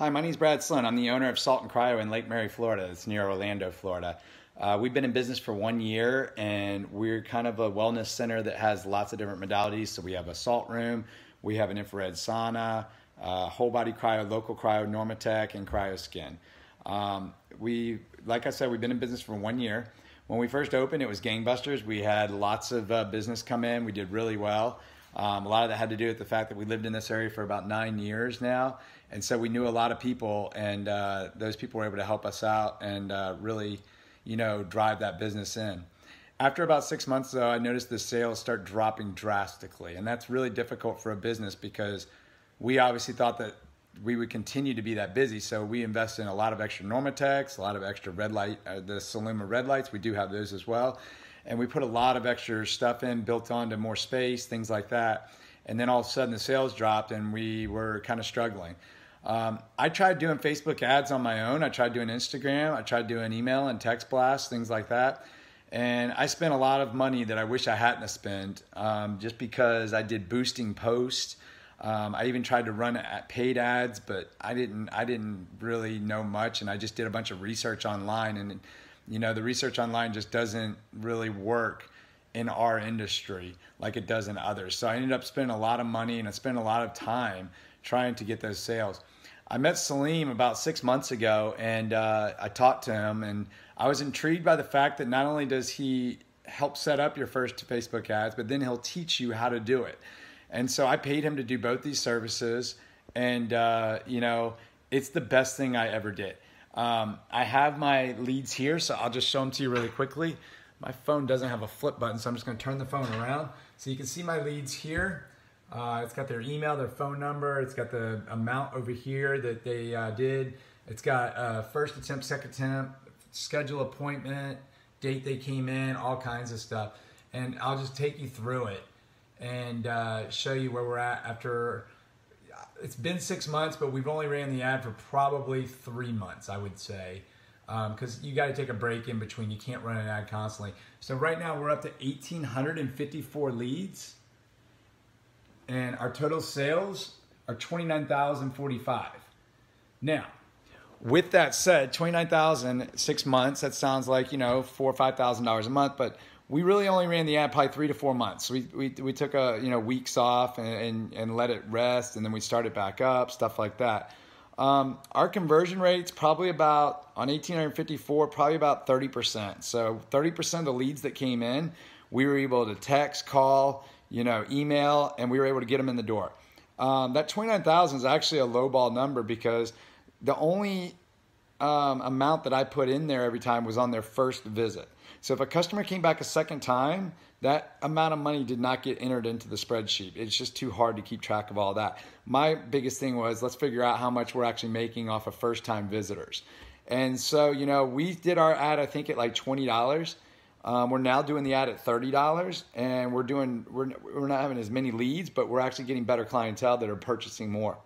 Hi, my name is Brad Sloan. I'm the owner of Salt and Cryo in Lake Mary, Florida. It's near Orlando, Florida. We've been in business for 1 year, and we're kind of a wellness center that has lots of different modalities. So we have a salt room, we have an infrared sauna, whole body cryo, local cryo, Normatec, and cryoskin. Like I said, we've been in business for 1 year. When we first opened, it was gangbusters. We had lots of business come in. We did really well. A lot of that had to do with the fact that we lived in this area for about 9 years now. And so we knew a lot of people, and those people were able to help us out and really, drive that business in. After about 6 months, though, I noticed the sales start dropping drastically. And that's really difficult for a business because we obviously thought that we would continue to be that busy. So we invest in a lot of extra Normatecs, a lot of extra red light, the Soluma red lights. We do have those as well. And we put a lot of extra stuff in, built onto more space, things like that. And then all of a sudden the sales dropped and we were kind of struggling. I tried doing Facebook ads on my own. I tried doing Instagram. I tried doing email and text blasts, things like that. And I spent a lot of money that I wish I hadn't spent just because I did boosting posts. I even tried to run paid ads, but I didn't really know much. And I just did a bunch of research online, and the research online just doesn't really work in our industry like it does in others. So I ended up spending a lot of money and I spent a lot of time trying to get those sales. I met Salim about 6 months ago, and I talked to him, and I was intrigued by the fact that not only does he help set up your first Facebook ads, but then he'll teach you how to do it. And so I paid him to do both these services, and it's the best thing I ever did. I have my leads here, so I'll just show them to you really quickly. My phone doesn't have a flip button, so I'm just going to turn the phone around. So you can see my leads here. It's got their email, their phone number. It's got the amount over here that they did. It's got first attempt, second attempt, schedule appointment, date they came in, all kinds of stuff. And I'll just take you through it and show you where we're at after. It's been 6 months, but we've only ran the ad for probably 3 months, I would say, because you got to take a break in between. You can't run an ad constantly. So right now we're up to 1,854 leads, and our total sales are $29,045. Now, with that said, $29,000, 6 months, that sounds like, $4,000 or $5,000 a month, but we really only ran the ad probably 3 to 4 months. We took weeks off and let it rest, and then we started back up, stuff like that. Our conversion rate's probably about, on 1,854, probably about 30%. So 30% of the leads that came in, we were able to text, call, email, and we were able to get them in the door. That 29,000 is actually a lowball number because the only amount that I put in there every time was on their first visit. So if a customer came back a second time, that amount of money did not get entered into the spreadsheet. It's just too hard to keep track of all that. My biggest thing was, let's figure out how much we're actually making off of first-time visitors. And so, we did our ad, I think, at like $20. We're now doing the ad at $30, and we're not having as many leads, but we're actually getting better clientele that are purchasing more.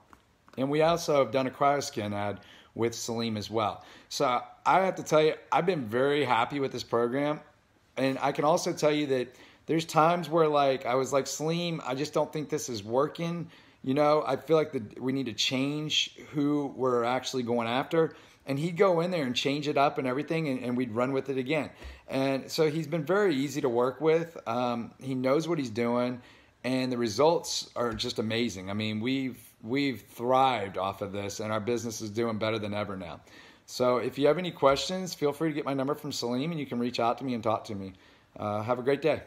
And we also have done a cryoskin ad with Salim as well. So I have to tell you, I've been very happy with this program. And I can also tell you that there's times where I was like, Salim, I just don't think this is working. I feel like we need to change who we're actually going after. And he'd go in there and change it up and everything, and we'd run with it again. And so he's been very easy to work with. He knows what he's doing, and the results are just amazing. I mean, we've thrived off of this, and our business is doing better than ever now. So if you have any questions, feel free to get my number from Salim, and you can reach out to me and talk to me. Have a great day.